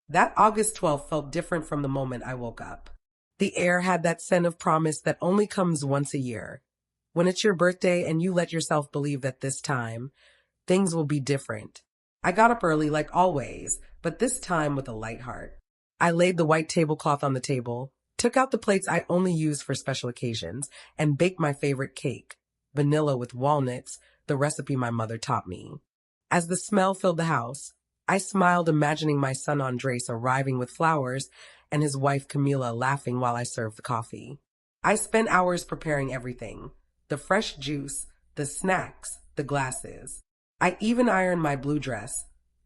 That August 12th felt different from the moment I woke up. The air had that scent of promise that only comes once a year. When it's your birthday and you let yourself believe that this time, things will be different. I got up early like always, but this time with a light heart. I laid the white tablecloth on the table, took out the plates I only use for special occasions, and baked my favorite cake, vanilla with walnuts, the recipe my mother taught me. As the smell filled the house, I smiled imagining my son Andres arriving with flowers and his wife Camila laughing while I served the coffee. I spent hours preparing everything, the fresh juice, the snacks, the glasses. I even ironed my blue dress,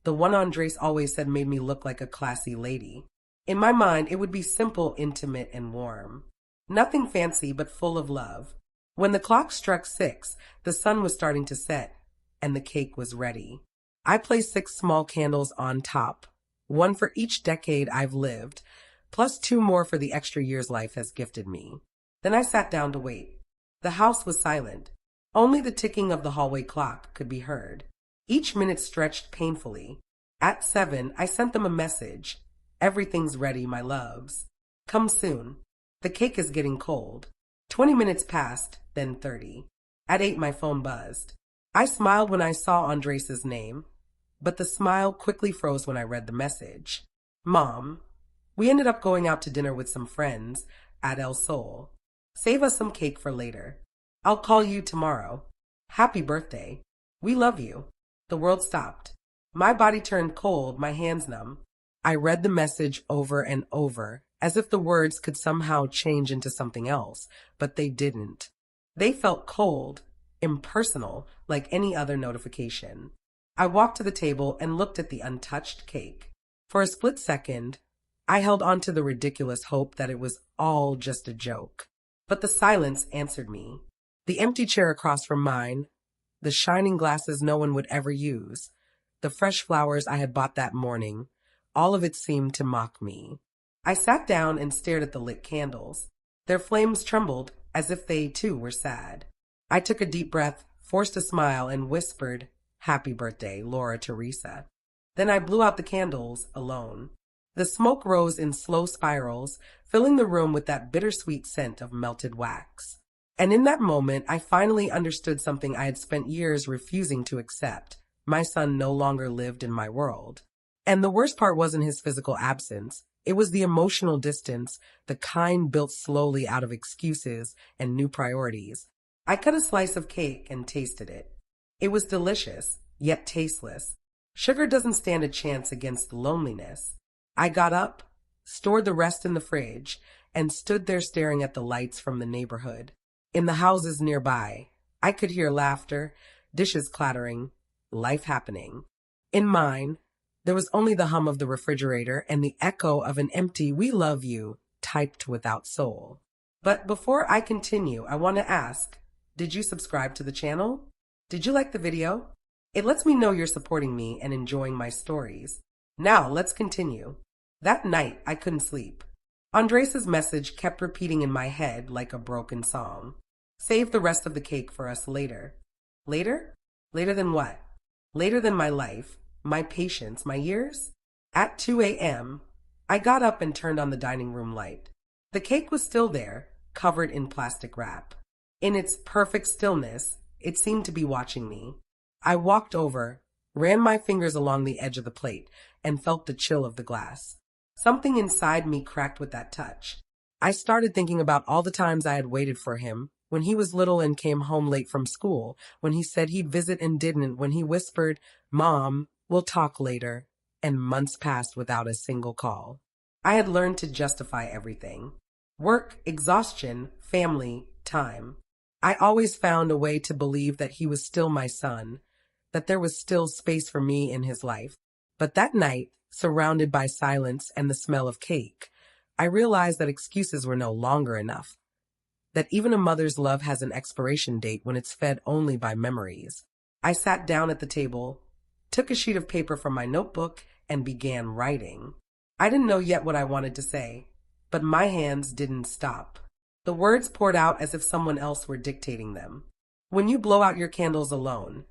the one Andres always said made me look like a classy lady. In my mind, it would be simple, intimate, and warm. Nothing fancy, but full of love. When the clock struck 6, the sun was starting to set, and the cake was ready. I placed 6 small candles on top, one for each decade I've lived, plus 2 more for the extra years life has gifted me. Then I sat down to wait. The house was silent. Only the ticking of the hallway clock could be heard. Each minute stretched painfully. At 7, I sent them a message. Everything's ready, my loves. Come soon. The cake is getting cold. 20 minutes passed, then 30. At 8, my phone buzzed. I smiled when I saw Andres' name, but the smile quickly froze when I read the message. Mom, we ended up going out to dinner with some friends at El Sol. Save us some cake for later. I'll call you tomorrow. Happy birthday. We love you. The world stopped. My body turned cold, my hands numb. I read the message over and over, as if the words could somehow change into something else, but they didn't. They felt cold, impersonal, like any other notification. I walked to the table and looked at the untouched cake. For a split second, I held on to the ridiculous hope that it was all just a joke. But the silence answered me. The empty chair across from mine, the shining glasses no one would ever use, the fresh flowers I had bought that morning, all of it seemed to mock me. I sat down and stared at the lit candles. Their flames trembled as if they, too, were sad. I took a deep breath, forced a smile, and whispered, "Happy birthday, Laura Teresa." Then I blew out the candles alone. The smoke rose in slow spirals, filling the room with that bittersweet scent of melted wax. And in that moment, I finally understood something I had spent years refusing to accept. My son no longer lived in my world. And the worst part wasn't his physical absence. It was the emotional distance, the kind built slowly out of excuses and new priorities. I cut a slice of cake and tasted it. It was delicious, yet tasteless. Sugar doesn't stand a chance against loneliness. I got up, stored the rest in the fridge, and stood there staring at the lights from the neighborhood. In the houses nearby, I could hear laughter, dishes clattering, life happening. In mine, there was only the hum of the refrigerator and the echo of an empty "We love you" typed without soul. But before I continue, I want to ask, did you subscribe to the channel? Did you like the video? It lets me know you're supporting me and enjoying my stories. Now, let's continue. That night, I couldn't sleep. Andres' message kept repeating in my head like a broken song. Save the rest of the cake for us later. Later? Later than what? Later than my life, my patience, my years? At 2 a.m., I got up and turned on the dining room light. The cake was still there, covered in plastic wrap. In its perfect stillness, it seemed to be watching me. I walked over, ran my fingers along the edge of the plate, and felt the chill of the glass. Something inside me cracked with that touch. I started thinking about all the times I had waited for him, when he was little and came home late from school, when he said he'd visit and didn't, when he whispered, "Mom, we'll talk later," and months passed without a single call. I had learned to justify everything. Work, exhaustion, family, time. I always found a way to believe that he was still my son, that there was still space for me in his life. But that night, surrounded by silence and the smell of cake, I realized that excuses were no longer enough, that even a mother's love has an expiration date when it's fed only by memories. I sat down at the table, took a sheet of paper from my notebook, and began writing. I didn't know yet what I wanted to say, but my hands didn't stop. The words poured out as if someone else were dictating them. When you blow out your candles alone,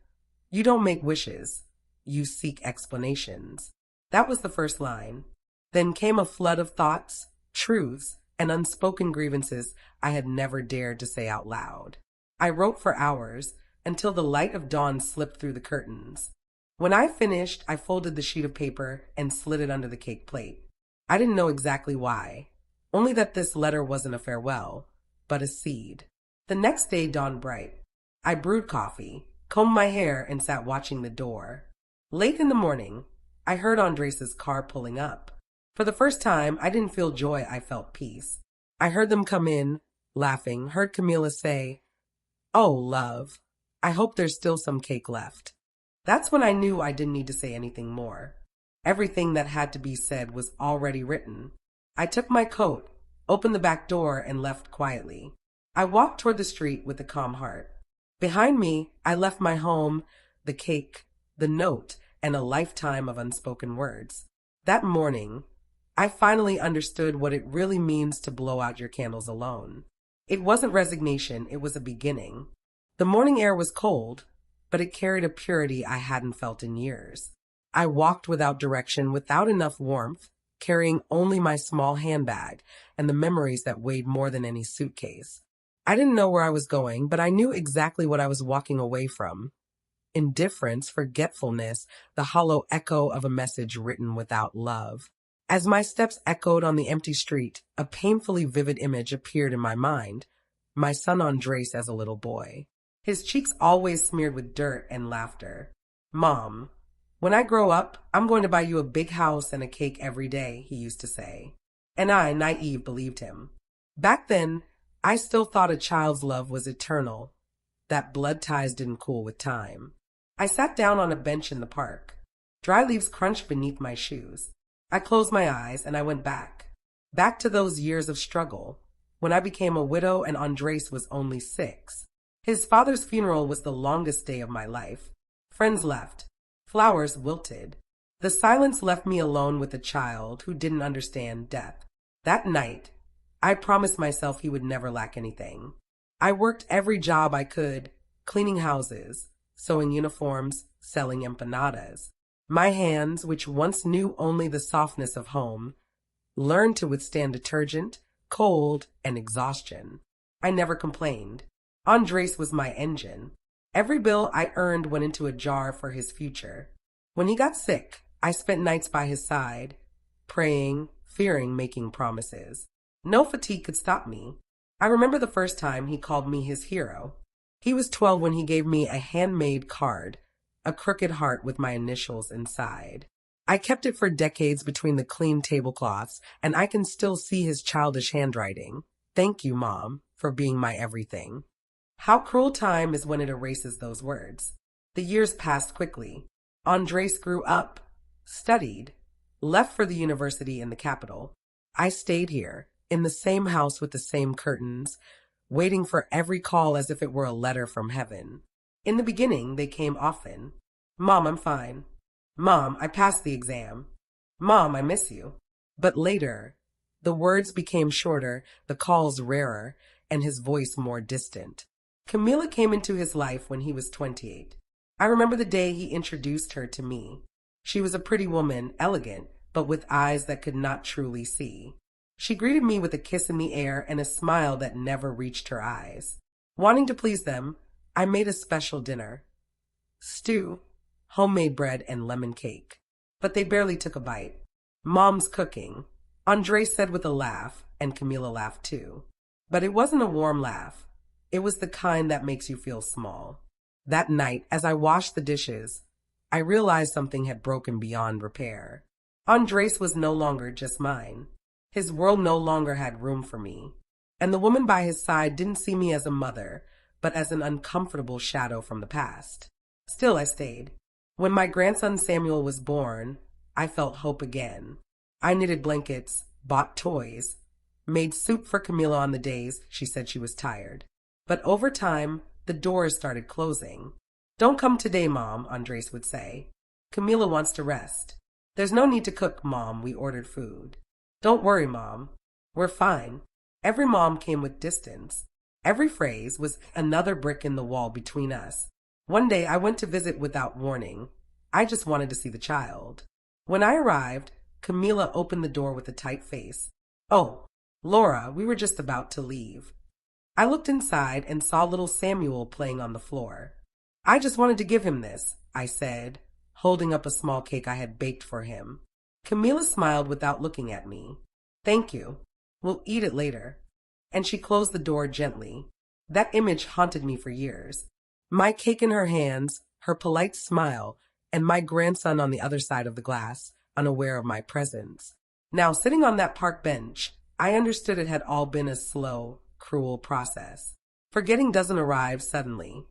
you don't make wishes, you seek explanations. That was the first line. Then came a flood of thoughts, truths, and unspoken grievances I had never dared to say out loud. I wrote for hours, until the light of dawn slipped through the curtains. When I finished, I folded the sheet of paper and slid it under the cake plate. I didn't know exactly why, only that this letter wasn't a farewell, but a seed. The next day dawned bright. I brewed coffee, combed my hair, and sat watching the door. Late in the morning, I heard Andres' car pulling up. For the first time, I didn't feel joy, I felt peace. I heard them come in, laughing, heard Camila say, "Oh, love, I hope there's still some cake left." That's when I knew I didn't need to say anything more. Everything that had to be said was already written. I took my coat, opened the back door, and left quietly. I walked toward the street with a calm heart. Behind me, I left my home, the cake, the note, and a lifetime of unspoken words. That morning, I finally understood what it really means to blow out your candles alone. It wasn't resignation, it was a beginning. The morning air was cold, but it carried a purity I hadn't felt in years. I walked without direction, without enough warmth, carrying only my small handbag and the memories that weighed more than any suitcase. I didn't know where I was going, but I knew exactly what I was walking away from. Indifference, forgetfulness, the hollow echo of a message written without love. As my steps echoed on the empty street, a painfully vivid image appeared in my mind. My son Andres as a little boy. His cheeks always smeared with dirt and laughter. "Mom, when I grow up, I'm going to buy you a big house and a cake every day," he used to say. And I, naive, believed him. Back then, I still thought a child's love was eternal, that blood ties didn't cool with time. I sat down on a bench in the park. Dry leaves crunched beneath my shoes. I closed my eyes and I went back to those years of struggle, when I became a widow and Andres was only 6. His father's funeral was the longest day of my life. Friends left. Flowers wilted. The silence left me alone with a child who didn't understand death. That night, I promised myself he would never lack anything. I worked every job I could, cleaning houses, sewing uniforms, selling empanadas. My hands, which once knew only the softness of home, learned to withstand detergent, cold, and exhaustion. I never complained. Andres was my engine. Every bill I earned went into a jar for his future. When he got sick, I spent nights by his side, praying, fearing, making promises. No fatigue could stop me. I remember the first time he called me his hero. He was 12 when he gave me a handmade card, a crooked heart with my initials inside. I kept it for decades between the clean tablecloths, and I can still see his childish handwriting. "Thank you, Mom, for being my everything." How cruel time is when it erases those words. The years passed quickly. Andres grew up, studied, left for the university in the capital. I stayed here, in the same house with the same curtains, waiting for every call as if it were a letter from heaven. In the beginning, they came often. "Mom, I'm fine." "Mom, I passed the exam." "Mom, I miss you." But later, the words became shorter, the calls rarer, and his voice more distant. Camila came into his life when he was 28. I remember the day he introduced her to me. She was a pretty woman, elegant, but with eyes that could not truly see. She greeted me with a kiss in the air and a smile that never reached her eyes. Wanting to please them, I made a special dinner. Stew, homemade bread, and lemon cake. But they barely took a bite. "Mom's cooking," Andres said with a laugh, and Camila laughed too. But it wasn't a warm laugh. It was the kind that makes you feel small. That night, as I washed the dishes, I realized something had broken beyond repair. Andres was no longer just mine. His world no longer had room for me. And the woman by his side didn't see me as a mother, but as an uncomfortable shadow from the past. Still, I stayed. When my grandson Samuel was born, I felt hope again. I knitted blankets, bought toys, made soup for Camila on the days she said she was tired. But over time, the doors started closing. "Don't come today, Mom," Andres would say. "Camila wants to rest." "There's no need to cook, Mom. We ordered food." "Don't worry, Mom. We're fine." Every mom came with distance. Every phrase was another brick in the wall between us. One day I went to visit without warning. I just wanted to see the child. When I arrived, Camila opened the door with a tight face. Oh, Laura, we were just about to leave. I looked inside and saw little Samuel playing on the floor. I just wanted to give him this, I said, holding up a small cake I had baked for him. Camila smiled without looking at me. Thank you. We'll eat it later. And she closed the door gently. That image haunted me for years. My cake in her hands, her polite smile, and my grandson on the other side of the glass, unaware of my presence. Now, sitting on that park bench, I understood it had all been a slow, cruel process. Forgetting doesn't arrive suddenly.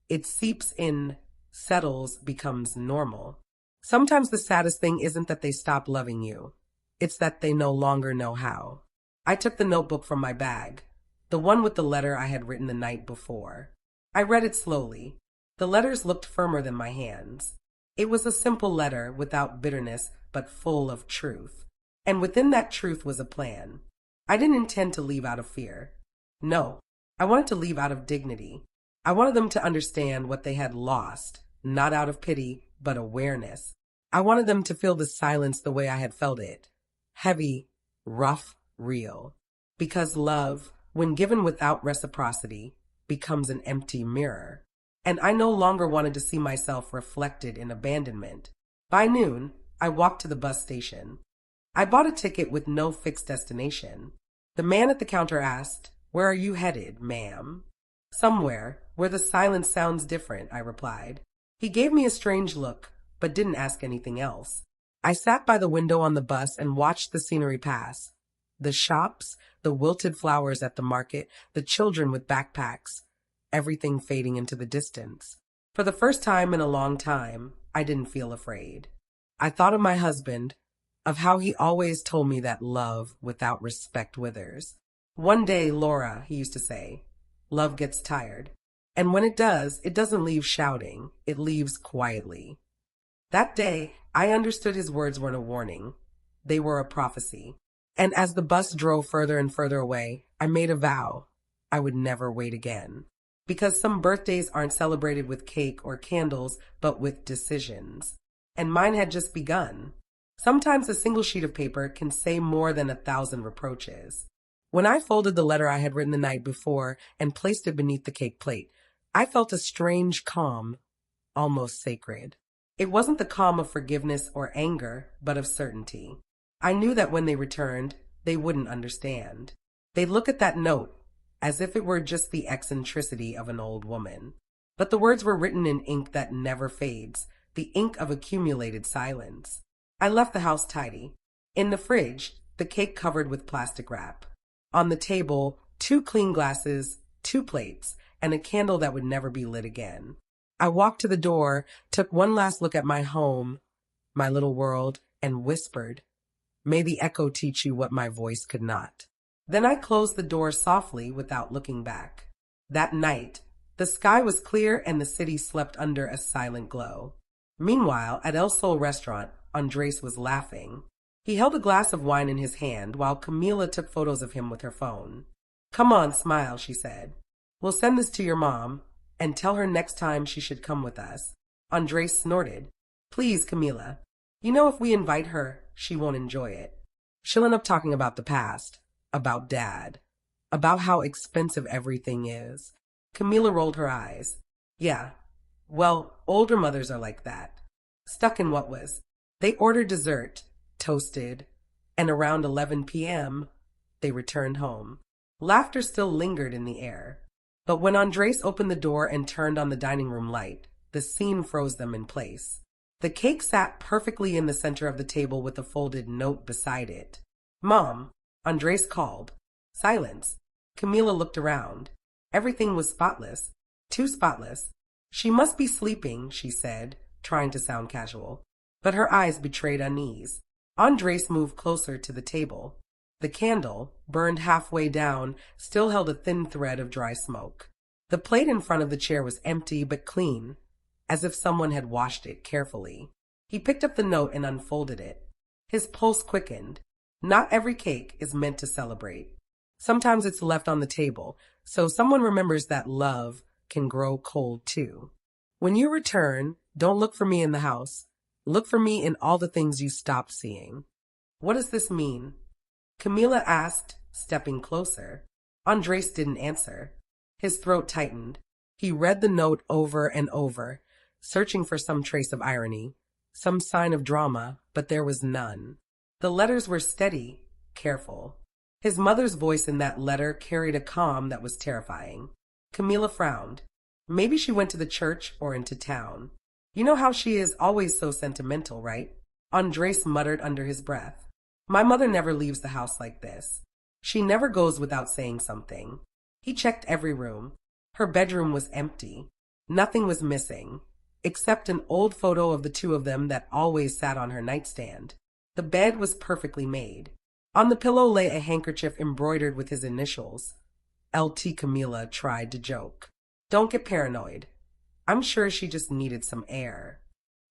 It seeps in, settles, becomes normal. Sometimes the saddest thing isn't that they stop loving you. It's that they no longer know how. I took the notebook from my bag, the one with the letter I had written the night before. I read it slowly. The letters looked firmer than my hands. It was a simple letter without bitterness, but full of truth. And within that truth was a plan. I didn't intend to leave out of fear. No, I wanted to leave out of dignity. I wanted them to understand what they had lost, not out of pity, but awareness. I wanted them to feel the silence the way I had felt it. Heavy, rough, real. Because love, when given without reciprocity, becomes an empty mirror. And I no longer wanted to see myself reflected in abandonment. By noon, I walked to the bus station. I bought a ticket with no fixed destination. The man at the counter asked, "Where are you headed, ma'am?" "Somewhere where the silence sounds different," I replied. He gave me a strange look, but didn't ask anything else. I sat by the window on the bus and watched the scenery pass. The shops, the wilted flowers at the market, the children with backpacks, everything fading into the distance. For the first time in a long time, I didn't feel afraid. I thought of my husband, of how he always told me that love without respect withers. "One day, Laura," he used to say, "love gets tired. And when it does, it doesn't leave shouting, it leaves quietly." That day, I understood his words weren't a warning. They were a prophecy. And as the bus drove further and further away, I made a vow I would never wait again. Because some birthdays aren't celebrated with cake or candles, but with decisions. And mine had just begun. Sometimes a single sheet of paper can say more than 1,000 reproaches. When I folded the letter I had written the night before and placed it beneath the cake plate, I felt a strange calm, almost sacred. It wasn't the calm of forgiveness or anger, but of certainty. I knew that when they returned, they wouldn't understand. They'd look at that note as if it were just the eccentricity of an old woman. But the words were written in ink that never fades, the ink of accumulated silence. I left the house tidy. In the fridge, the cake covered with plastic wrap. On the table, 2 clean glasses, 2 plates, and a candle that would never be lit again. I walked to the door, took one last look at my home, my little world, and whispered, "May the echo teach you what my voice could not." Then I closed the door softly without looking back. That night, the sky was clear and the city slept under a silent glow. Meanwhile, at El Sol restaurant, Andres was laughing. He held a glass of wine in his hand while Camila took photos of him with her phone. "Come on, smile," she said. "We'll send this to your mom and tell her next time she should come with us." Andres snorted. "Please, Camila. You know if we invite her, she won't enjoy it. She'll end up talking about the past, about Dad, about how expensive everything is." Camila rolled her eyes. "Yeah, well, older mothers are like that. Stuck in what was." They ordered dessert, toasted, and around 11 p.m., they returned home. Laughter still lingered in the air. But when Andres opened the door and turned on the dining room light, the scene froze them in place. The cake sat perfectly in the center of the table with a folded note beside it. "Mom," Andres called. Silence. Camila looked around. Everything was spotless. Too spotless. "She must be sleeping," she said, trying to sound casual. But her eyes betrayed unease. Andres moved closer to the table. The candle, burned halfway down, still held a thin thread of dry smoke. The plate in front of the chair was empty but clean, as if someone had washed it carefully. He picked up the note and unfolded it. His pulse quickened. Not every cake is meant to celebrate. Sometimes it's left on the table, so someone remembers that love can grow cold too. When you return, don't look for me in the house. Look for me in all the things you stopped seeing. What does this mean? Camila asked, stepping closer. Andres didn't answer. His throat tightened. He read the note over and over, searching for some trace of irony, some sign of drama, but there was none. The letters were steady, careful. His mother's voice in that letter carried a calm that was terrifying. Camila frowned. Maybe she went to the church or into town. You know how she is always so sentimental, right? Andres muttered under his breath. My mother never leaves the house like this. She never goes without saying something. He checked every room. Her bedroom was empty. Nothing was missing, except an old photo of the two of them that always sat on her nightstand. The bed was perfectly made. On the pillow lay a handkerchief embroidered with his initials. LT. Camila tried to joke. Don't get paranoid. I'm sure she just needed some air.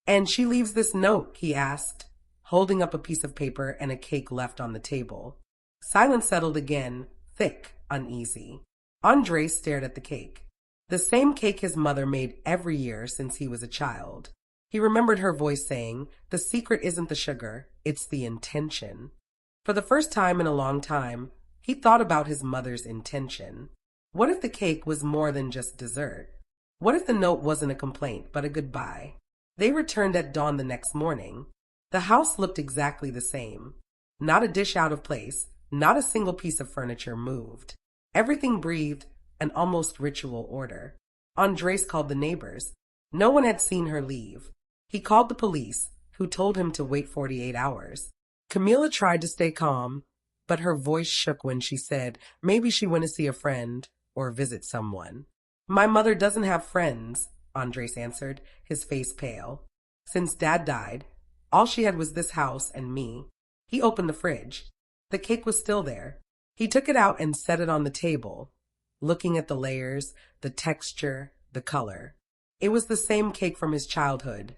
And she leaves this note, he asked, holding up a piece of paper and a cake left on the table. Silence settled again, thick, uneasy. Andres stared at the cake. The same cake his mother made every year since he was a child. He remembered her voice saying, the secret isn't the sugar, it's the intention. For the first time in a long time, he thought about his mother's intention. What if the cake was more than just dessert? What if the note wasn't a complaint, but a goodbye? They returned at dawn the next morning. The house looked exactly the same. Not a dish out of place, not a single piece of furniture moved. Everything breathed an almost ritual order. Andres called the neighbors. No one had seen her leave. He called the police, who told him to wait 48 hours. Camila tried to stay calm, but her voice shook when she said maybe she went to see a friend or visit someone. My mother doesn't have friends, Andres answered, his face pale. Since Dad died, all she had was this house and me. He opened the fridge. The cake was still there. He took it out and set it on the table, looking at the layers, the texture, the color. It was the same cake from his childhood,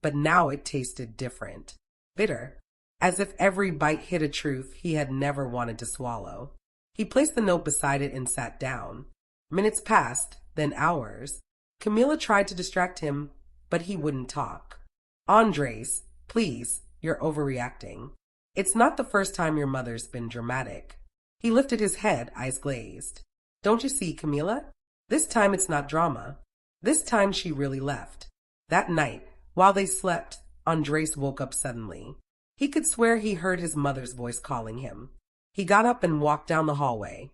but now it tasted different, bitter, as if every bite hid a truth he had never wanted to swallow. He placed the note beside it and sat down. Minutes passed, then hours. Camila tried to distract him, but he wouldn't talk. Andres, please, you're overreacting. It's not the first time your mother's been dramatic. He lifted his head, eyes glazed. Don't you see, Camila? This time it's not drama. This time she really left. That night, while they slept, Andres woke up suddenly. He could swear he heard his mother's voice calling him. He got up and walked down the hallway.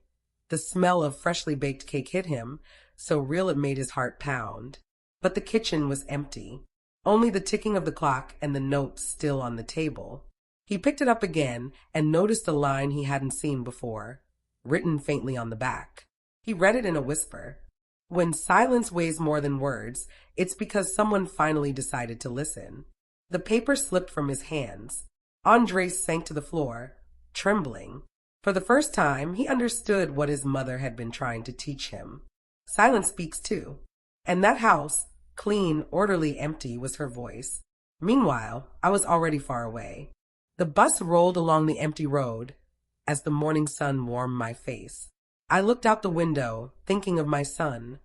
The smell of freshly baked cake hit him, so real it made his heart pound. But the kitchen was empty. Only the ticking of the clock and the note still on the table. He picked it up again and noticed a line he hadn't seen before, written faintly on the back. He read it in a whisper. When silence weighs more than words, it's because someone finally decided to listen. The paper slipped from his hands. Andres sank to the floor, trembling. For the first time, he understood what his mother had been trying to teach him. Silence speaks too. And that house, clean, orderly, empty, was her voice. Meanwhile, I was already far away. The bus rolled along the empty road as the morning sun warmed my face. I looked out the window, thinking of my son,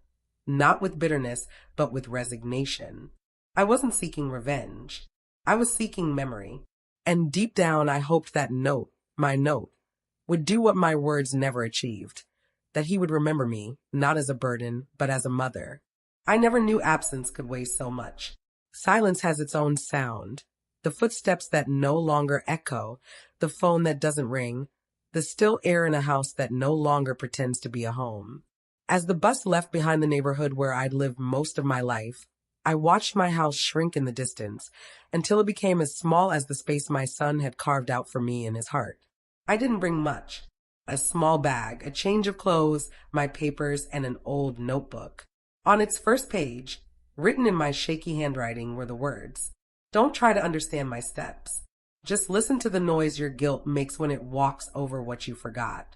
not with bitterness, but with resignation. I wasn't seeking revenge. I was seeking memory. And deep down, I hoped that note, my note, would do what my words never achieved, that he would remember me, not as a burden, but as a mother. I never knew absence could weigh so much. Silence has its own sound. The footsteps that no longer echo, the phone that doesn't ring, the still air in a house that no longer pretends to be a home. As the bus left behind the neighborhood where I'd lived most of my life, I watched my house shrink in the distance until it became as small as the space my son had carved out for me in his heart. I didn't bring much. A small bag, a change of clothes, my papers, and an old notebook. On its first page, written in my shaky handwriting, were the words, "Don't try to understand my steps. Just listen to the noise your guilt makes when it walks over what you forgot."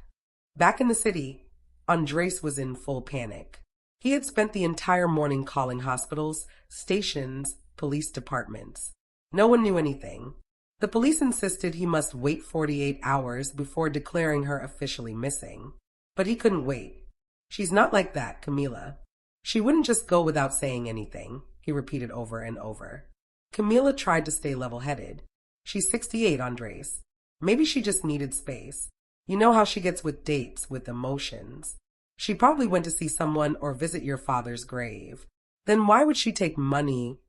Back in the city, Andres was in full panic. He had spent the entire morning calling hospitals, stations, police departments. No one knew anything. The police insisted he must wait 48 hours before declaring her officially missing. But he couldn't wait. "She's not like that, Camila. She wouldn't just go without saying anything," he repeated over and over. Camila tried to stay level-headed. "She's 68, Andres. Maybe she just needed space. You know how she gets with dates, with emotions. She probably went to see someone or visit your father's grave. Then why would she take money,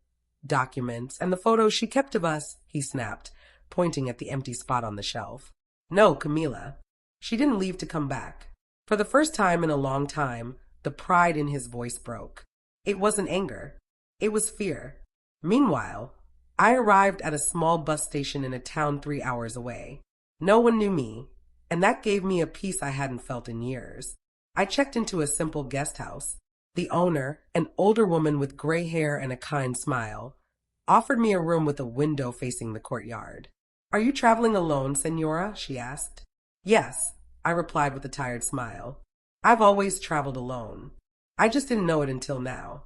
documents, and the photos she kept of us? He snapped, pointing at the empty spot on the shelf. No, Camila. She didn't leave to come back. For the first time in a long time, the pride in his voice broke. It wasn't anger. It was fear. Meanwhile, I arrived at a small bus station in a town 3 hours away. No one knew me, and that gave me a peace I hadn't felt in years. I checked into a simple guest house. The owner, an older woman with gray hair and a kind smile, offered me a room with a window facing the courtyard. Are you traveling alone, Senora? She asked. Yes, I replied with a tired smile. I've always traveled alone. I just didn't know it until now.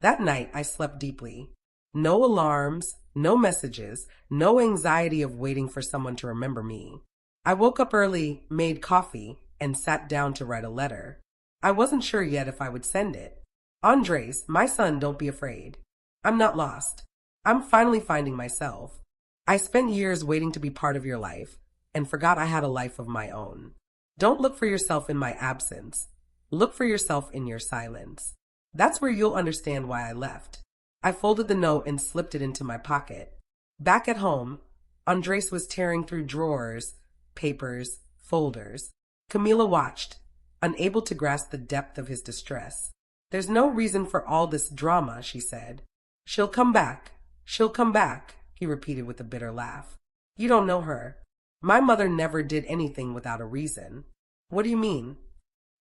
That night, I slept deeply. No alarms, no messages, no anxiety of waiting for someone to remember me. I woke up early, made coffee, and sat down to write a letter. I wasn't sure yet if I would send it. Andres, my son, don't be afraid. I'm not lost. I'm finally finding myself. I spent years waiting to be part of your life and forgot I had a life of my own. Don't look for yourself in my absence. Look for yourself in your silence. That's where you'll understand why I left. I folded the note and slipped it into my pocket. Back at home, Andres was tearing through drawers, papers, folders. Camila watched, unable to grasp the depth of his distress. There's no reason for all this drama, she said. She'll come back. She'll come back, he repeated with a bitter laugh. You don't know her. My mother never did anything without a reason. What do you mean?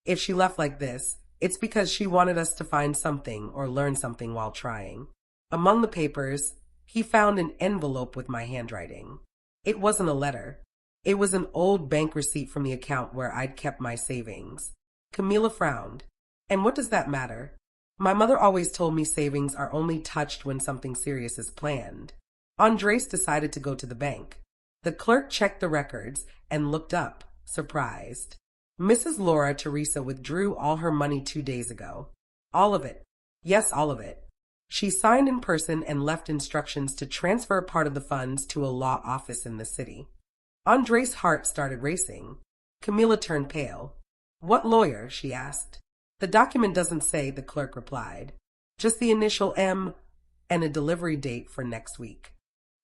If she left like this, it's because she wanted us to find something or learn something while trying. Among the papers, he found an envelope with my handwriting. It wasn't a letter. It was an old bank receipt from the account where I'd kept my savings. Camila frowned. And what does that matter? My mother always told me savings are only touched when something serious is planned. Andres decided to go to the bank. The clerk checked the records and looked up, surprised. Mrs. Laura Teresa withdrew all her money 2 days ago. All of it. Yes, all of it. She signed in person and left instructions to transfer part of the funds to a law office in the city. Andres' heart started racing. Camila turned pale. What lawyer? She asked. The document doesn't say, the clerk replied. Just the initial M and a delivery date for next week.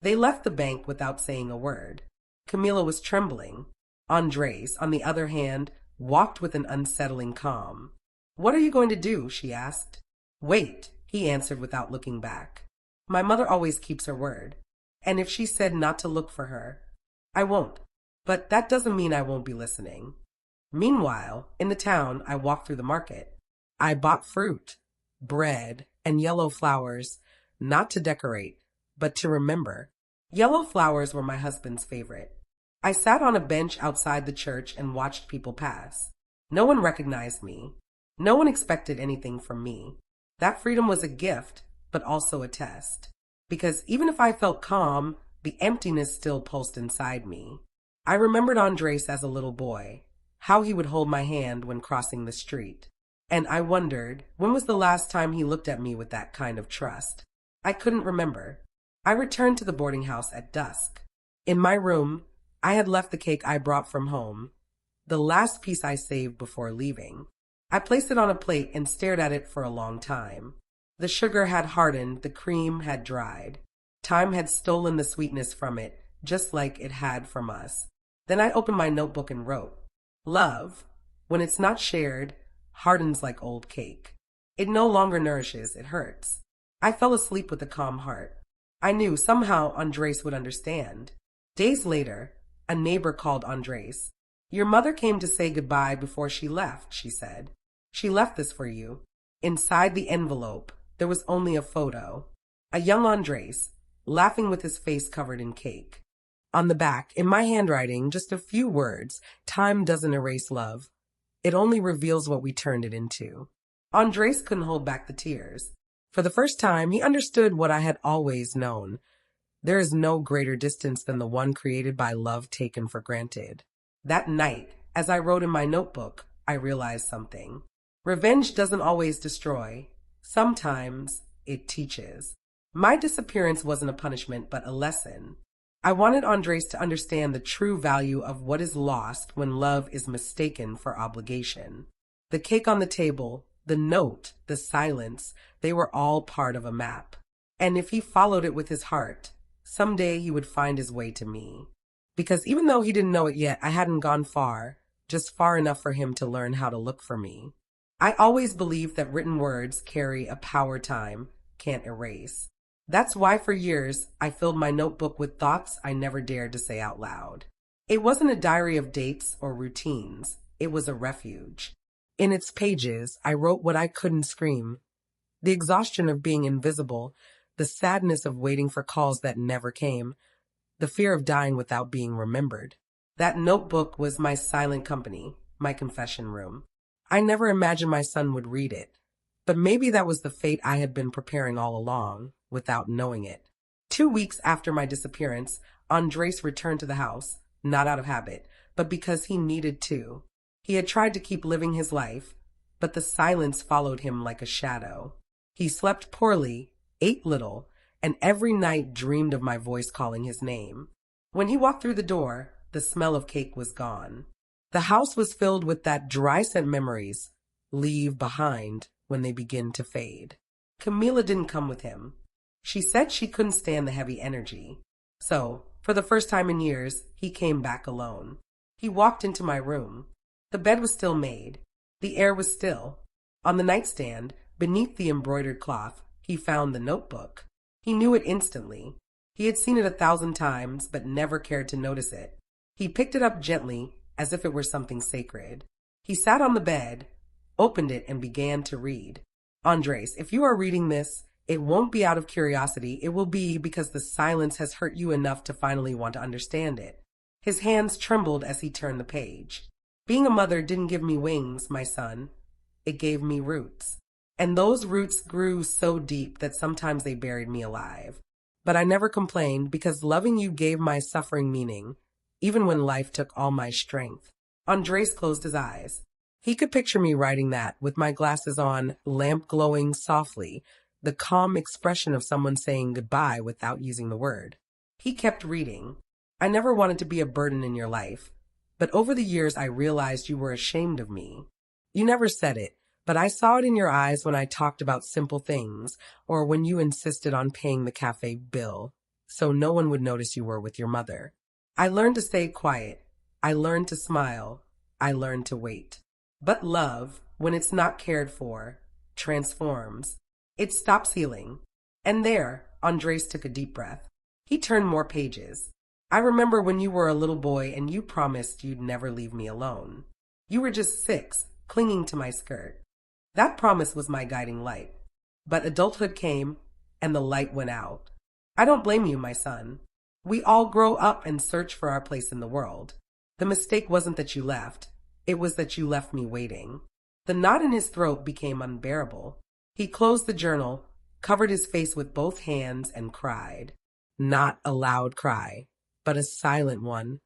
They left the bank without saying a word. Camila was trembling. Andres, on the other hand, walked with an unsettling calm. What are you going to do? She asked. Wait, he answered without looking back. My mother always keeps her word. And if she said not to look for her, I won't. But that doesn't mean I won't be listening. Meanwhile, in the town, I walked through the market. I bought fruit, bread, and yellow flowers, not to decorate, but to remember. Yellow flowers were my husband's favorite. I sat on a bench outside the church and watched people pass. No one recognized me. No one expected anything from me. That freedom was a gift, but also a test. Because even if I felt calm, the emptiness still pulsed inside me. I remembered Andres as a little boy, how he would hold my hand when crossing the street. And I wondered, when was the last time he looked at me with that kind of trust? I couldn't remember. I returned to the boarding house at dusk. In my room, I had left the cake I brought from home, the last piece I saved before leaving. I placed it on a plate and stared at it for a long time. The sugar had hardened, the cream had dried. Time had stolen the sweetness from it, just like it had from us. Then I opened my notebook and wrote, Love, when it's not shared, hardens like old cake. It no longer nourishes, it hurts. I fell asleep with a calm heart. I knew somehow Andres would understand. Days later, a neighbor called Andres. Your mother came to say goodbye before she left, she said. She left this for you. Inside the envelope, there was only a photo. A young Andres, laughing with his face covered in cake. On the back, in my handwriting, just a few words. Time doesn't erase love. It only reveals what we turned it into. Andres couldn't hold back the tears. For the first time, he understood what I had always known. There is no greater distance than the one created by love taken for granted. That night, as I wrote in my notebook, I realized something. Revenge doesn't always destroy. Sometimes it teaches. My disappearance wasn't a punishment, but a lesson. I wanted Andres to understand the true value of what is lost when love is mistaken for obligation. The cake on the table, the note, the silence, they were all part of a map. And if he followed it with his heart, someday he would find his way to me. Because even though he didn't know it yet, I hadn't gone far, just far enough for him to learn how to look for me. I always believed that written words carry a power time can't erase. That's why for years I filled my notebook with thoughts I never dared to say out loud. It wasn't a diary of dates or routines. It was a refuge. In its pages, I wrote what I couldn't scream. The exhaustion of being invisible, the sadness of waiting for calls that never came, the fear of dying without being remembered. That notebook was my silent company, my confession room. I never imagined my son would read it, but maybe that was the fate I had been preparing all along, without knowing it. 2 weeks after my disappearance, Andres returned to the house, not out of habit, but because he needed to. He had tried to keep living his life, but the silence followed him like a shadow. He slept poorly, ate little, and every night dreamed of my voice calling his name. When he walked through the door, the smell of cake was gone. The house was filled with that dry scent memories leave behind when they begin to fade. Camila didn't come with him. She said she couldn't stand the heavy energy. So, for the first time in years, he came back alone. He walked into my room. The bed was still made. The air was still. On the nightstand, beneath the embroidered cloth, he found the notebook. He knew it instantly. He had seen it 1,000 times, but never cared to notice it. He picked it up gently, as if it were something sacred. He sat on the bed, opened it, and began to read. Andres, if you are reading this, it won't be out of curiosity. It will be because the silence has hurt you enough to finally want to understand it. His hands trembled as he turned the page. Being a mother didn't give me wings, my son. It gave me roots. And those roots grew so deep that sometimes they buried me alive. But I never complained because loving you gave my suffering meaning, even when life took all my strength. Andres closed his eyes. He could picture me writing that, with my glasses on, lamp glowing softly, the calm expression of someone saying goodbye without using the word. He kept reading. I never wanted to be a burden in your life, but over the years I realized you were ashamed of me. You never said it, but I saw it in your eyes when I talked about simple things, or when you insisted on paying the cafe bill, so no one would notice you were with your mother. I learned to stay quiet. I learned to smile. I learned to wait. But love, when it's not cared for, transforms. It stops healing. And there, Andres took a deep breath. He turned more pages. I remember when you were a little boy and you promised you'd never leave me alone. You were just 6, clinging to my skirt. That promise was my guiding light. But adulthood came, and the light went out. I don't blame you, my son. We all grow up and search for our place in the world. The mistake wasn't that you left. It was that you left me waiting. The knot in his throat became unbearable. He closed the journal, covered his face with both hands, and cried. Not a loud cry, but a silent one.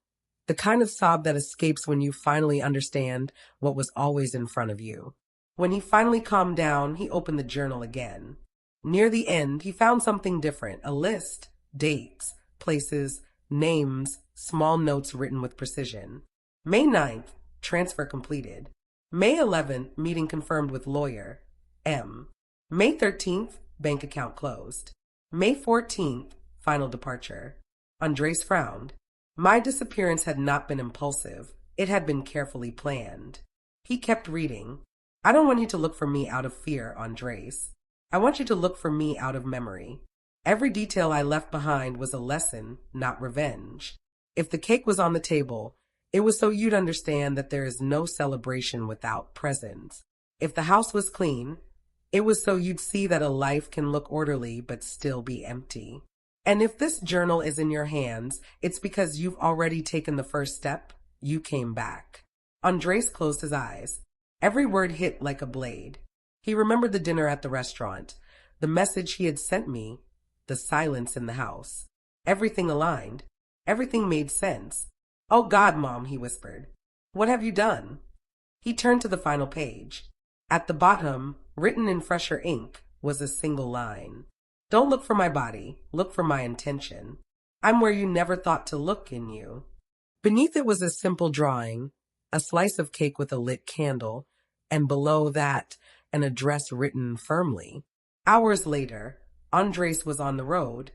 The kind of sob that escapes when you finally understand what was always in front of you. When he finally calmed down, he opened the journal again. Near the end, he found something different, a list, dates, places, names, small notes written with precision. May 9th, transfer completed. May 11th, meeting confirmed with lawyer, M. May 13th, bank account closed. May 14th, final departure. Andres frowned. My disappearance had not been impulsive. It had been carefully planned. He kept reading. I don't want you to look for me out of fear, Andres. I want you to look for me out of memory. Every detail I left behind was a lesson, not revenge. If the cake was on the table, it was so you'd understand that there is no celebration without presents. If the house was clean, it was so you'd see that a life can look orderly but still be empty. And if this journal is in your hands, it's because you've already taken the first step. You came back. Andres closed his eyes. Every word hit like a blade. He remembered the dinner at the restaurant, the message he had sent me, the silence in the house. Everything aligned. Everything made sense. Oh God, Mom, he whispered. What have you done? He turned to the final page. At the bottom, written in fresher ink, was a single line. Don't look for my body, look for my intention. I'm where you never thought to look in you. Beneath it was a simple drawing, a slice of cake with a lit candle, and below that, an address written firmly. Hours later, Andres was on the road,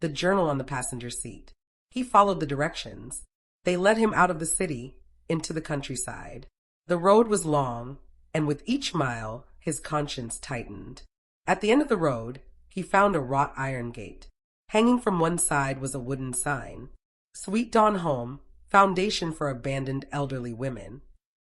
the journal on the passenger seat. He followed the directions. They led him out of the city, into the countryside. The road was long, and with each mile, his conscience tightened. At the end of the road, he found a wrought iron gate. Hanging from one side was a wooden sign. Sweet Dawn Home, foundation for abandoned elderly women.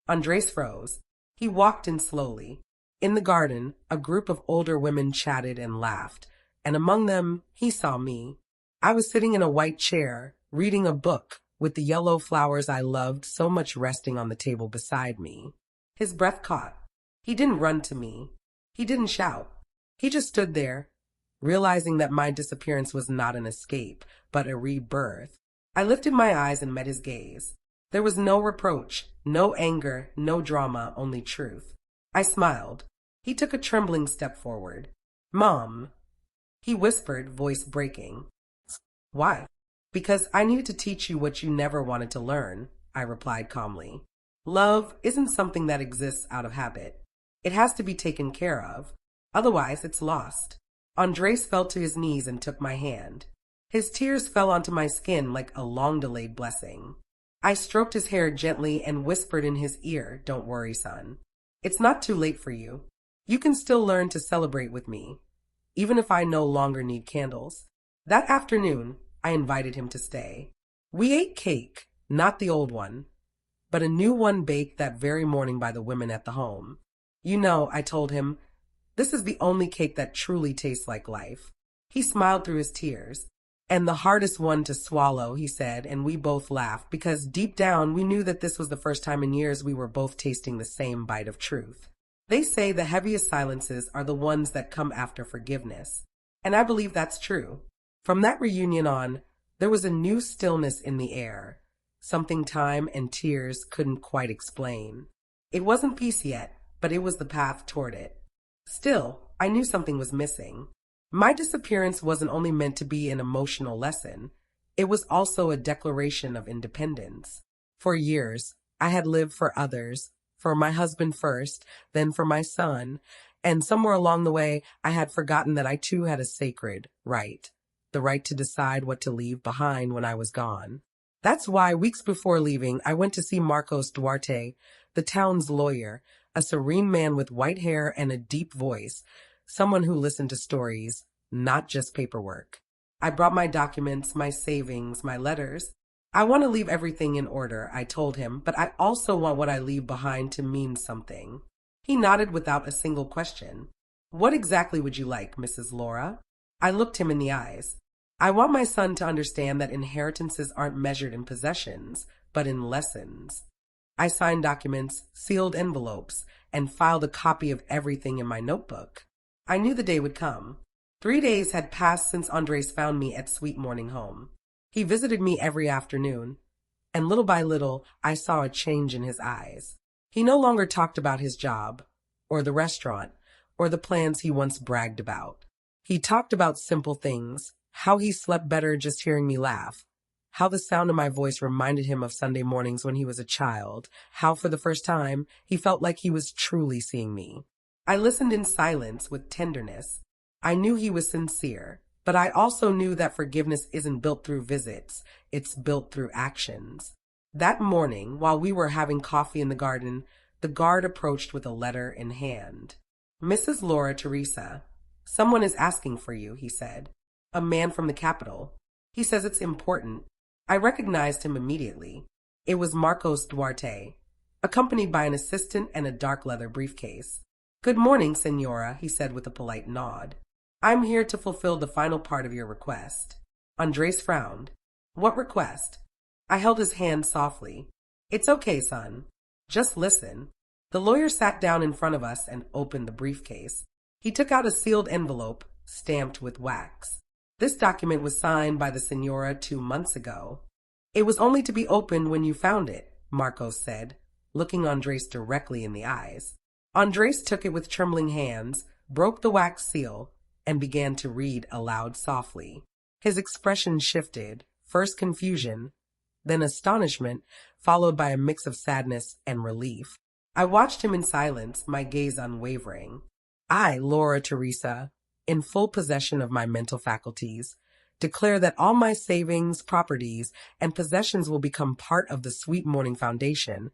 Andres froze. He walked in slowly. In the garden, a group of older women chatted and laughed, and among them, he saw me. I was sitting in a white chair, reading a book, with the yellow flowers I loved so much resting on the table beside me. His breath caught. He didn't run to me. He didn't shout. He just stood there, realizing that my disappearance was not an escape, but a rebirth. I lifted my eyes and met his gaze. There was no reproach, no anger, no drama, only truth. I smiled. He took a trembling step forward. "Mom," he whispered, voice breaking. "Why?" "Because I needed to teach you what you never wanted to learn," I replied calmly. "Love isn't something that exists out of habit. It has to be taken care of. Otherwise, it's lost." Andres fell to his knees and took my hand. His tears fell onto my skin like a long-delayed blessing. I stroked his hair gently and whispered in his ear, "Don't worry, son. It's not too late for you. You can still learn to celebrate with me, even if I no longer need candles." That afternoon, I invited him to stay. We ate cake, not the old one, but a new one baked that very morning by the women at the home. "You know," I told him, "this is the only cake that truly tastes like life." He smiled through his tears. "And the hardest one to swallow," he said, and we both laughed because deep down we knew that this was the first time in years we were both tasting the same bite of truth. They say the heaviest silences are the ones that come after forgiveness, and I believe that's true. From that reunion on, there was a new stillness in the air, something time and tears couldn't quite explain. It wasn't peace yet, but it was the path toward it. Still, I knew something was missing. My disappearance wasn't only meant to be an emotional lesson, it was also a declaration of independence. For years, I had lived for others, for my husband first, then for my son, and somewhere along the way, I had forgotten that I too had a sacred right, the right to decide what to leave behind when I was gone. That's why weeks before leaving, I went to see Marcos Duarte, the town's lawyer, a serene man with white hair and a deep voice, someone who listened to stories, not just paperwork. I brought my documents, my savings, my letters. "I want to leave everything in order," I told him, "but I also want what I leave behind to mean something." He nodded without a single question. "What exactly would you like, Mrs. Laura?" I looked him in the eyes. "I want my son to understand that inheritances aren't measured in possessions, but in lessons." I signed documents, sealed envelopes, and filed a copy of everything in my notebook. I knew the day would come. 3 days had passed since Andres found me at Sweet Morning Home. He visited me every afternoon, and little by little, I saw a change in his eyes. He no longer talked about his job, or the restaurant, or the plans he once bragged about. He talked about simple things, how he slept better just hearing me laugh, how the sound of my voice reminded him of Sunday mornings when he was a child, how for the first time he felt like he was truly seeing me. I listened in silence with tenderness. I knew he was sincere, but I also knew that forgiveness isn't built through visits, it's built through actions. That morning, while we were having coffee in the garden, the guard approached with a letter in hand. "Mrs. Laura Teresa, someone is asking for you," he said. "A man from the capital. He says it's important." I recognized him immediately. It was Marcos Duarte, accompanied by an assistant and a dark leather briefcase. "Good morning, Senora," he said with a polite nod. "I'm here to fulfill the final part of your request." Andres frowned. "What request?" I held his hand softly. "It's okay, son. Just listen." The lawyer sat down in front of us and opened the briefcase. He took out a sealed envelope, stamped with wax. "This document was signed by the Senora 2 months ago. It was only to be opened when you found it," Marcos said, looking Andres directly in the eyes. Andres took it with trembling hands, broke the wax seal, and began to read aloud softly. His expression shifted, First confusion, then astonishment, followed by a mix of sadness and relief. I watched him in silence, my gaze unwavering. I, Laura Teresa, in full possession of my mental faculties, declare that all my savings, properties, and possessions will become part of the Sweet Morning Foundation,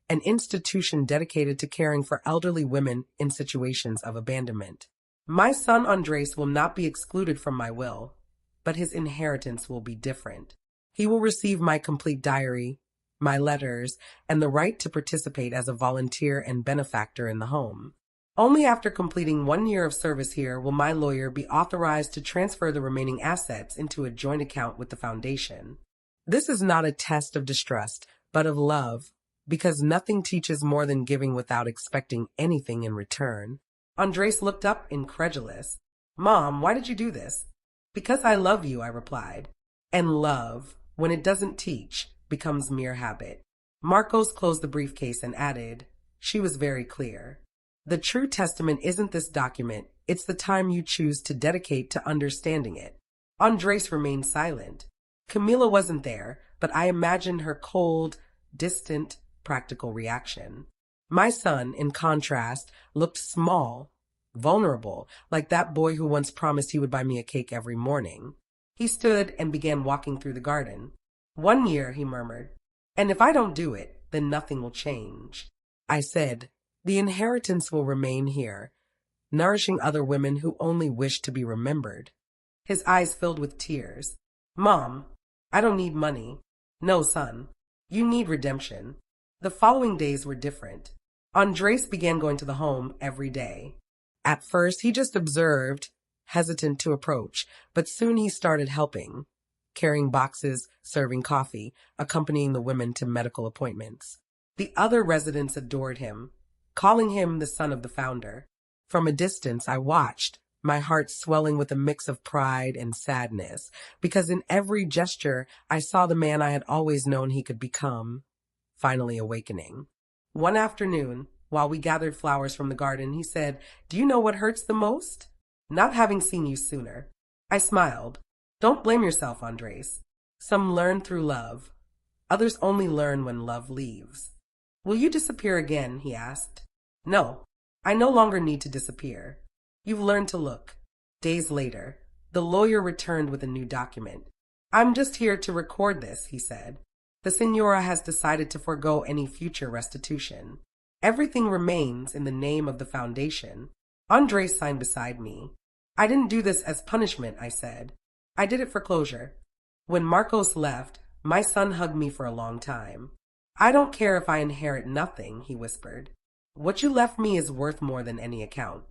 an institution dedicated to caring for elderly women in situations of abandonment. My son Andres will not be excluded from my will, but his inheritance will be different. He will receive my complete diary, my letters, and the right to participate as a volunteer and benefactor in the home. Only after completing 1 year of service here will my lawyer be authorized to transfer the remaining assets into a joint account with the foundation. This is not a test of distrust, but of love, because nothing teaches more than giving without expecting anything in return. Andres looked up, incredulous. Mom, why did you do this? Because I love you, I replied. And love, when it doesn't teach, becomes mere habit. Marcos closed the briefcase and added, she was very clear. The true testament isn't this document, it's the time you choose to dedicate to understanding it. Andres remained silent. Camila wasn't there, but I imagined her cold, distant, practical reaction. My son, in contrast, looked small, vulnerable, like that boy who once promised he would buy me a cake every morning. He stood and began walking through the garden. 1 year, he murmured. And if I don't do it, then nothing will change. I said, the inheritance will remain here, nourishing other women who only wish to be remembered. His eyes filled with tears. Mom, I don't need money. No, son. You need redemption. The following days were different. Andres began going to the home every day. At first, he just observed, hesitant to approach, but soon he started helping, carrying boxes, serving coffee, accompanying the women to medical appointments. The other residents adored him, calling him the son of the founder. From a distance, I watched, my heart swelling with a mix of pride and sadness, because in every gesture I saw the man I had always known he could become, finally awakening. One afternoon, while we gathered flowers from the garden, he said, do you know what hurts the most? Not having seen you sooner. I smiled. Don't blame yourself, Andres. Some learn through love. Others only learn when love leaves. Will you disappear again? He asked. No, I no longer need to disappear. You've learned to look. Days later, the lawyer returned with a new document. I'm just here to record this, he said. The Senora has decided to forego any future restitution. Everything remains in the name of the foundation. Andres signed beside me. I didn't do this as punishment, I said. I did it for closure. When Marcos left, my son hugged me for a long time. I don't care if I inherit nothing, he whispered. What you left me is worth more than any account.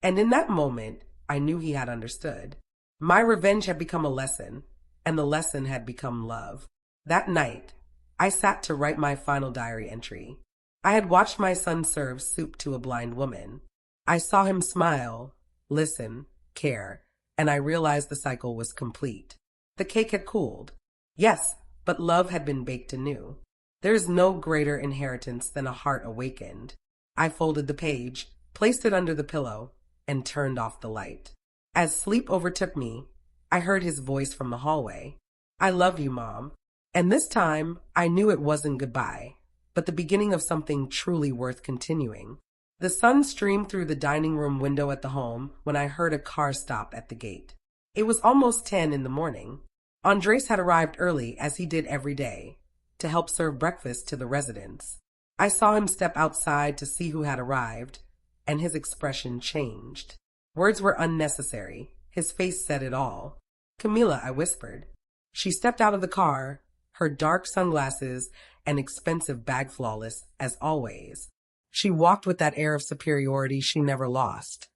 And in that moment, I knew he had understood. My revenge had become a lesson, and the lesson had become love. That night, I sat to write my final diary entry. I had watched my son serve soup to a blind woman. I saw him smile, listen, care, and I realized the cycle was complete. The cake had cooled. Yes, but love had been baked anew. There is no greater inheritance than a heart awakened. I folded the page, placed it under the pillow, and turned off the light. As sleep overtook me, I heard his voice from the hallway. I love you, Mom. And this time, I knew it wasn't goodbye, but the beginning of something truly worth continuing. The sun streamed through the dining room window at the home when I heard a car stop at the gate. It was almost 10 in the morning. Andres had arrived early, as he did every day, to help serve breakfast to the residents. I saw him step outside to see who had arrived, and his expression changed. Words were unnecessary. His face said it all. Camila, I whispered. She stepped out of the car, her dark sunglasses and expensive bag flawless, as always. She walked with that air of superiority she never lost,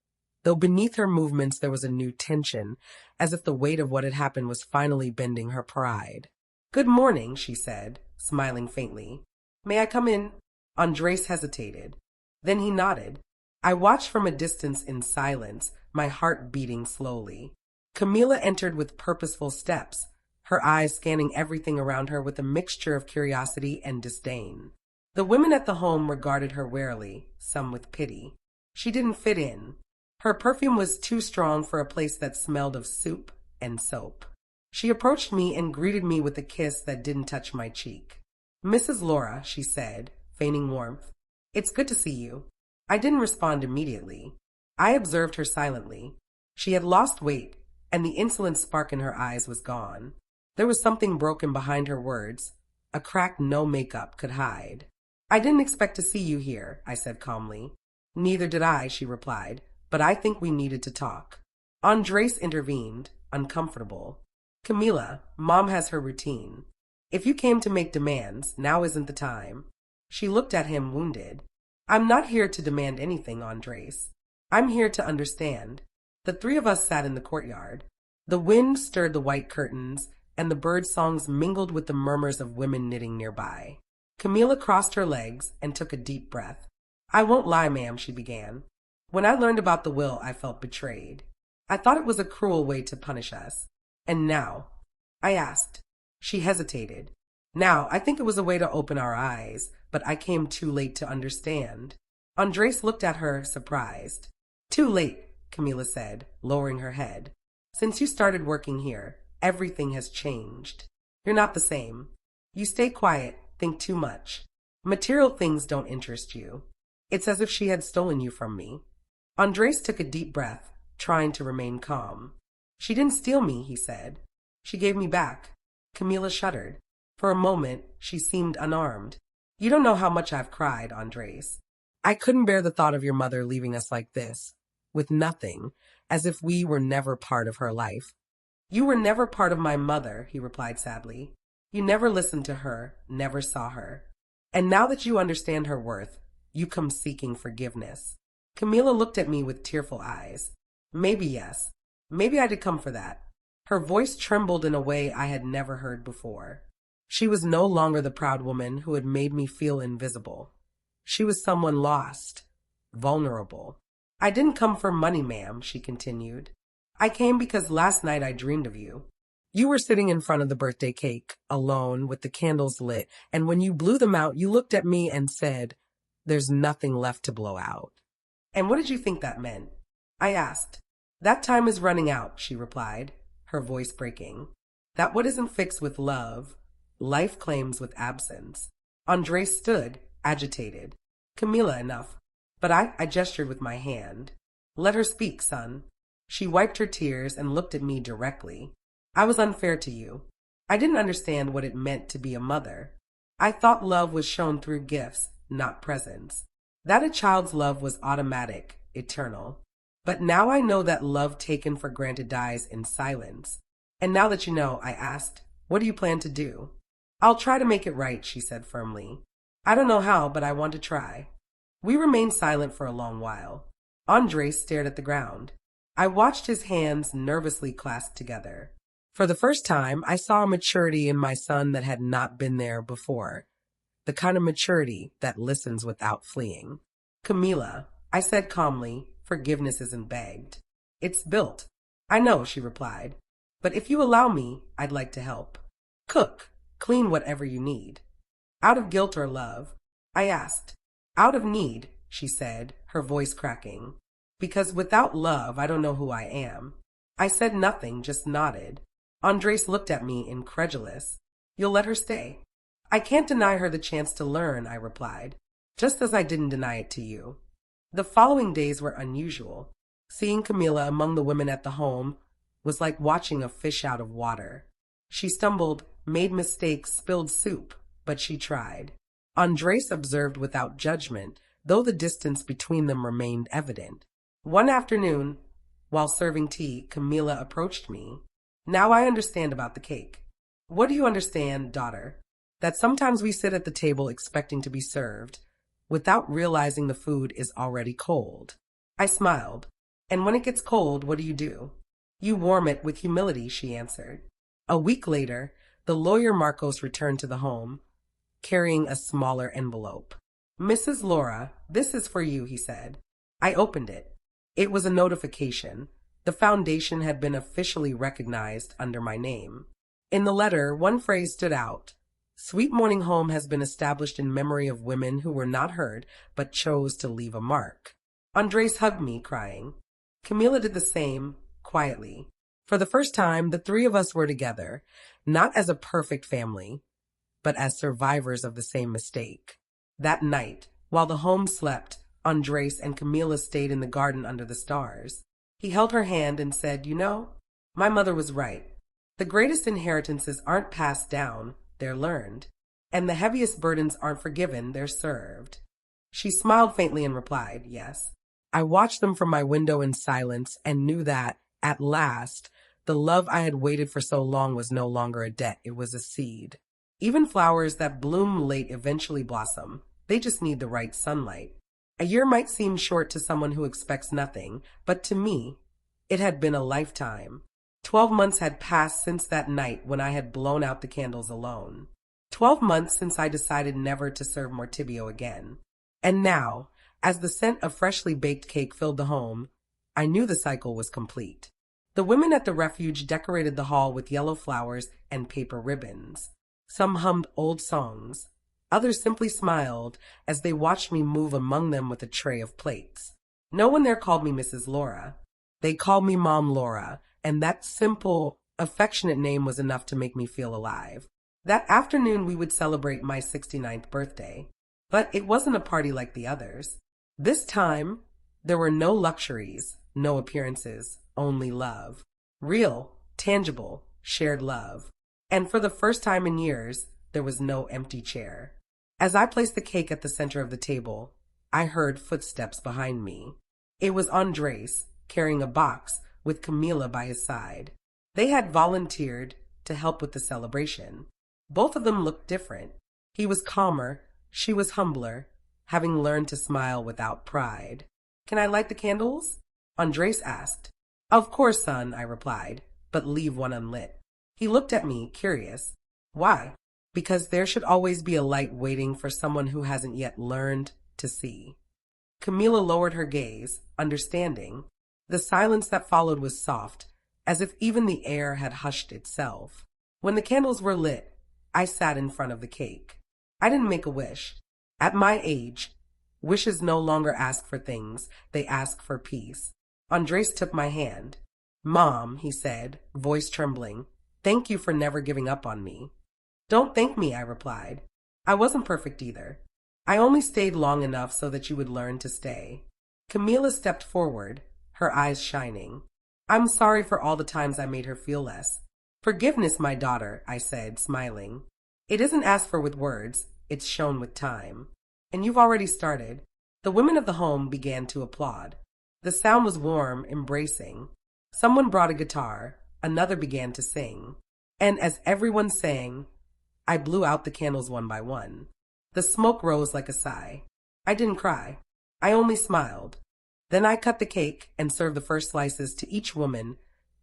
though beneath her movements there was a new tension, as if the weight of what had happened was finally bending her pride. Good morning, she said, smiling faintly. May I come in? Andres hesitated. Then he nodded. I watched from a distance in silence, my heart beating slowly. Camila entered with purposeful steps, her eyes scanning everything around her with a mixture of curiosity and disdain. The women at the home regarded her warily, some with pity. She didn't fit in. Her perfume was too strong for a place that smelled of soup and soap. She approached me and greeted me with a kiss that didn't touch my cheek. "Mrs. Laura," she said, feigning warmth. "It's good to see you." I didn't respond immediately. I observed her silently. She had lost weight, and the insolent spark in her eyes was gone. There was something broken behind her words, a crack no makeup could hide. "I didn't expect to see you here," I said calmly. "Neither did I," she replied, "but I think we needed to talk." Andres intervened, uncomfortable. "Camila, Mom has her routine. If you came to make demands, now isn't the time." She looked at him, wounded. "I'm not here to demand anything, Andres. I'm here to understand." The three of us sat in the courtyard. The wind stirred the white curtains, and the bird songs mingled with the murmurs of women knitting nearby. Camila crossed her legs and took a deep breath. "I won't lie, ma'am," she began. "When I learned about the will, I felt betrayed. I thought it was a cruel way to punish us. And now?" I asked. She hesitated. "Now, I think it was a way to open our eyes, but I came too late to understand." Andres looked at her, surprised. "Too late," Camila said, lowering her head. "Since you started working here, everything has changed. You're not the same. You stay quiet, think too much. Material things don't interest you. It's as if she had stolen you from me." Andres took a deep breath, trying to remain calm. "She didn't steal me," he said. "She gave me back." Camila shuddered. For a moment, she seemed unarmed. "You don't know how much I've cried, Andres. I couldn't bear the thought of your mother leaving us like this, with nothing, as if we were never part of her life." "You were never part of my mother," he replied sadly. "You never listened to her, never saw her. And now that you understand her worth, you come seeking forgiveness." Camila looked at me with tearful eyes. "Maybe yes. Maybe I did come for that." Her voice trembled in a way I had never heard before. She was no longer the proud woman who had made me feel invisible. She was someone lost, vulnerable. "I didn't come for money, ma'am," she continued. "I came because last night I dreamed of you. You were sitting in front of the birthday cake, alone, with the candles lit, and when you blew them out, you looked at me and said, 'There's nothing left to blow out.'" "And what did you think that meant?" I asked. "That time is running out," she replied, her voice breaking. "That what isn't fixed with love, life claims with absence." Andres stood, agitated. "Camila, enough." But I gestured with my hand. "Let her speak, son." She wiped her tears and looked at me directly. "I was unfair to you. I didn't understand what it meant to be a mother. I thought love was shown through gifts, not presents. That a child's love was automatic, eternal. But now I know that love taken for granted dies in silence. And now that you know," I asked, "what do you plan to do?" "I'll try to make it right," she said firmly. "I don't know how, but I want to try." We remained silent for a long while. Andres stared at the ground. I watched his hands nervously clasped together. For the first time, I saw a maturity in my son that had not been there before. The kind of maturity that listens without fleeing. "Camila," I said calmly, "forgiveness isn't begged. It's built." "I know," she replied. "But if you allow me, I'd like to help. Cook, clean, whatever you need." "Out of guilt or love?" I asked. "Out of need," she said, her voice cracking. "Because without love, I don't know who I am." I said nothing, just nodded. Andres looked at me, incredulous. "You'll let her stay?" "I can't deny her the chance to learn," I replied, just as I didn't deny it to you. The following days were unusual. Seeing Camila among the women at the home was like watching a fish out of water. She stumbled, made mistakes, spilled soup, but she tried. Andres observed without judgment, though the distance between them remained evident. One afternoon, while serving tea, Camila approached me. "Now I understand about the cake." "What do you understand, daughter?" "That sometimes we sit at the table expecting to be served, without realizing the food is already cold." I smiled. "And when it gets cold, what do? You warm it with humility," she answered. A week later, the lawyer Marcos returned to the home, carrying a smaller envelope. "Mrs. Laura, this is for you," he said. I opened it. It was a notification. The foundation had been officially recognized under my name. In the letter, one phrase stood out. "Sweet Morning Home has been established in memory of women who were not heard but chose to leave a mark." Andres hugged me, crying. Camila did the same, quietly. For the first time, the three of us were together, not as a perfect family, but as survivors of the same mistake. That night, while the home slept, Andres and Camila stayed in the garden under the stars. He held her hand and said, "You know, my mother was right. The greatest inheritances aren't passed down, they're learned. And the heaviest burdens aren't forgiven, they're served." She smiled faintly and replied, "Yes." I watched them from my window in silence and knew that, at last, the love I had waited for so long was no longer a debt, it was a seed. Even flowers that bloom late eventually blossom. They just need the right sunlight. A year might seem short to someone who expects nothing, but to me, it had been a lifetime. 12 months had passed since that night when I had blown out the candles alone. 12 months since I decided never to serve Mortibio again. And now, as the scent of freshly baked cake filled the home, I knew the cycle was complete. The women at the refuge decorated the hall with yellow flowers and paper ribbons. Some hummed old songs. Others simply smiled as they watched me move among them with a tray of plates. No one there called me Mrs. Laura. They called me Mom Laura, and that simple, affectionate name was enough to make me feel alive. That afternoon we would celebrate my 69th birthday. But it wasn't a party like the others. This time, there were no luxuries, no appearances, only love. Real, tangible, shared love. And for the first time in years, there was no empty chair. As I placed the cake at the center of the table, I heard footsteps behind me. It was Andres, carrying a box, with Camila by his side. They had volunteered to help with the celebration. Both of them looked different. He was calmer, she was humbler, having learned to smile without pride. "Can I light the candles?" Andres asked. "Of course, son," I replied, "but leave one unlit." He looked at me, curious. "Why?" "Because there should always be a light waiting for someone who hasn't yet learned to see." Camila lowered her gaze, understanding. The silence that followed was soft, as if even the air had hushed itself. When the candles were lit, I sat in front of the cake. I didn't make a wish. At my age, wishes no longer ask for things, they ask for peace. Andres took my hand. "Mom," he said, voice trembling, "thank you for never giving up on me." "Don't thank me," I replied. "I wasn't perfect either. I only stayed long enough so that you would learn to stay." Camila stepped forward, her eyes shining. "I'm sorry for all the times I made her feel less." "Forgiveness, my daughter," I said, smiling. "It isn't asked for with words, it's shown with time. And you've already started." The women of the home began to applaud. The sound was warm, embracing. Someone brought a guitar, another began to sing. And as everyone sang, I blew out the candles one by one. The smoke rose like a sigh. I didn't cry. I only smiled. Then I cut the cake and served the first slices to each woman,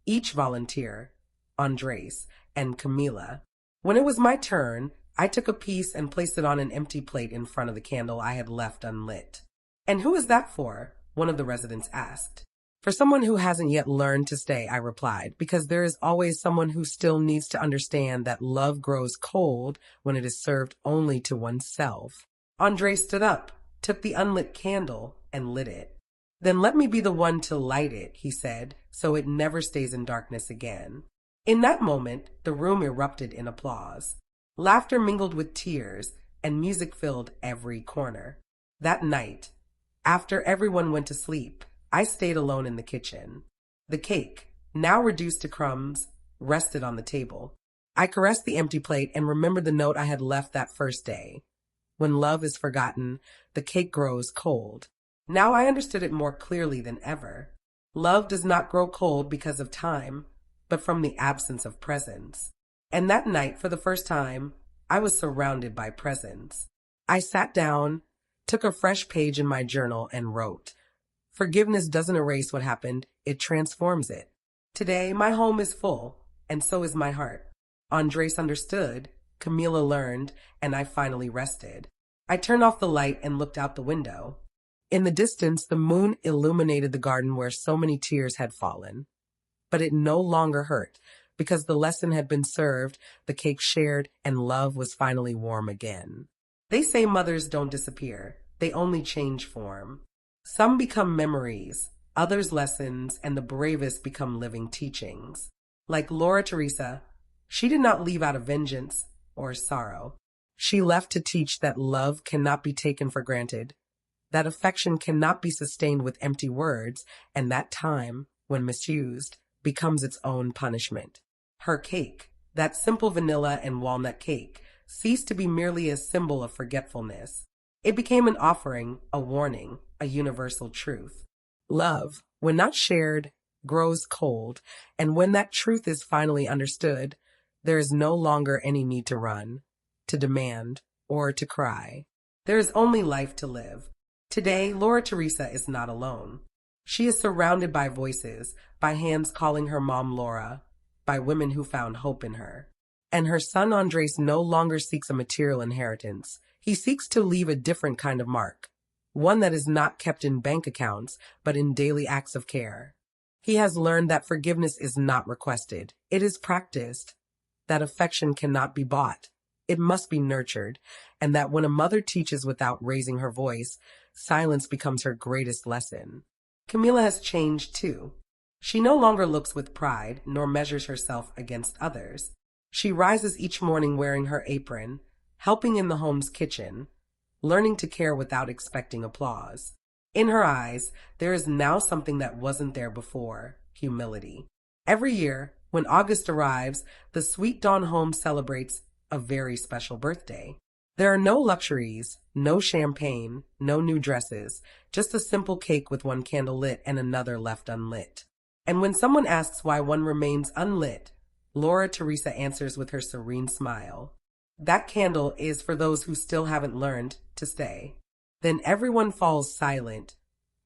each volunteer, Andres and Camila. When it was my turn, I took a piece and placed it on an empty plate in front of the candle I had left unlit. "And who is that for?" one of the residents asked. "For someone who hasn't yet learned to stay," I replied, "because there is always someone who still needs to understand that love grows cold when it is served only to oneself." Andre stood up, took the unlit candle, and lit it. "Then let me be the one to light it," he said, "so it never stays in darkness again." In that moment, the room erupted in applause. Laughter mingled with tears, and music filled every corner. That night, after everyone went to sleep, I stayed alone in the kitchen. The cake, now reduced to crumbs, rested on the table. I caressed the empty plate and remembered the note I had left that first day. When love is forgotten, the cake grows cold. Now I understood it more clearly than ever. Love does not grow cold because of time, but from the absence of presence. And that night, for the first time, I was surrounded by presence. I sat down, took a fresh page in my journal, and wrote, "Forgiveness doesn't erase what happened, it transforms it." Today, my home is full, and so is my heart. Andres understood, Camila learned, and I finally rested. I turned off the light and looked out the window. In the distance, the moon illuminated the garden where so many tears had fallen. But it no longer hurt, because the lesson had been served, the cake shared, and love was finally warm again. They say mothers don't disappear, they only change form. Some become memories, others lessons, and the bravest become living teachings. Like Laura Teresa, she did not leave out of vengeance or sorrow. She left to teach that love cannot be taken for granted, that affection cannot be sustained with empty words, and that time, when misused, becomes its own punishment. Her cake, that simple vanilla and walnut cake, ceased to be merely a symbol of forgetfulness. It became an offering, a warning, a universal truth. Love, when not shared, grows cold, and when that truth is finally understood, there is no longer any need to run, to demand, or to cry. There is only life to live. Today, Laura Teresa is not alone. She is surrounded by voices, by hands calling her mom Laura, by women who found hope in her. And her son Andres no longer seeks a material inheritance. He seeks to leave a different kind of mark, one that is not kept in bank accounts, but in daily acts of care. He has learned that forgiveness is not requested, it is practiced, that affection cannot be bought, it must be nurtured, and that when a mother teaches without raising her voice, silence becomes her greatest lesson. Camila has changed too. She no longer looks with pride, nor measures herself against others. She rises each morning wearing her apron, helping in the home's kitchen, learning to care without expecting applause. In her eyes, there is now something that wasn't there before: humility. Every year, when August arrives, the Sweet Dawn home celebrates a very special birthday. There are no luxuries, no champagne, no new dresses, just a simple cake with one candle lit and another left unlit. And when someone asks why one remains unlit, Laura Teresa answers with her serene smile: that candle is for those who still haven't learned to stay. Then everyone falls silent,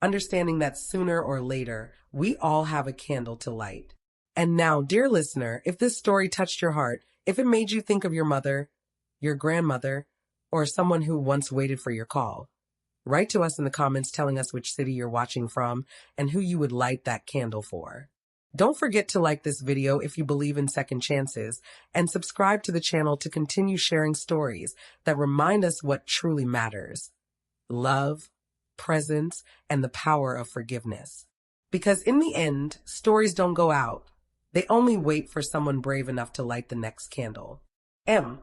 understanding that sooner or later, we all have a candle to light. And now, dear listener, if this story touched your heart, if it made you think of your mother, your grandmother, or someone who once waited for your call, write to us in the comments telling us which city you're watching from and who you would light that candle for. Don't forget to like this video if you believe in second chances, and subscribe to the channel to continue sharing stories that remind us what truly matters: love, presence, and the power of forgiveness. Because in the end, stories don't go out. They only wait for someone brave enough to light the next candle. M.